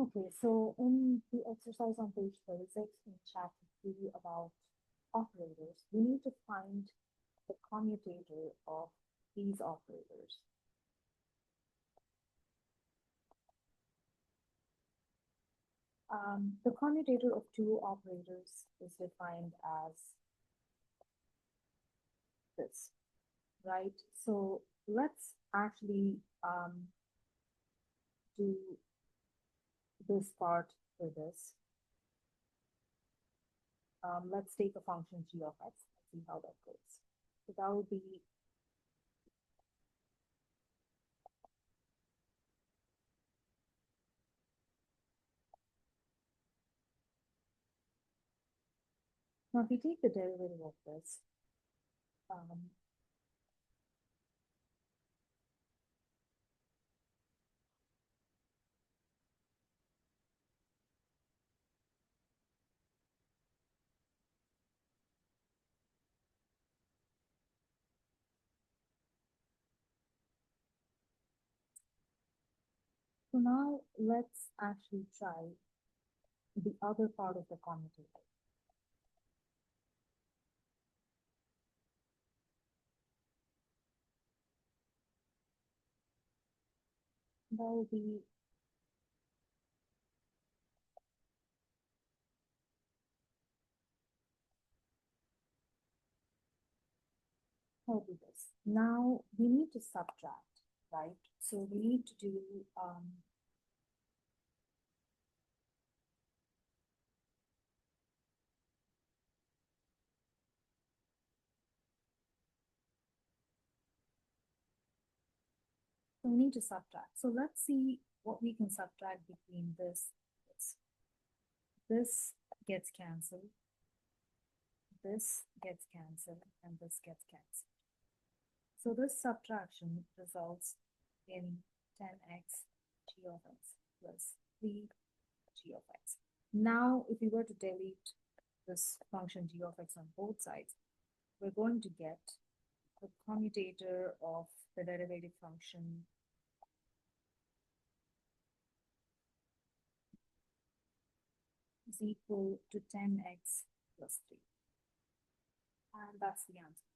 Okay, so in the exercise on page 36 in chapter 3 about operators, we need to find the commutator of these operators. The commutator of two operators is defined as this, right? So let's actually do this part for this. Let's take a function g of x and see how that goes. So that will be now if we take the derivative of this, um, so now let's actually try the other part of the commutator. That will be this. Now we need to subtract, right? So we need to do so we need to subtract. So let's see what we can subtract between this. This gets cancelled, this gets cancelled, and this gets cancelled. So this subtraction results in 10x g of x plus 3 g of x. Now, if we were to delete this function g of x on both sides, we're going to get the commutator of the derivative function is equal to 10x plus 3. And that's the answer.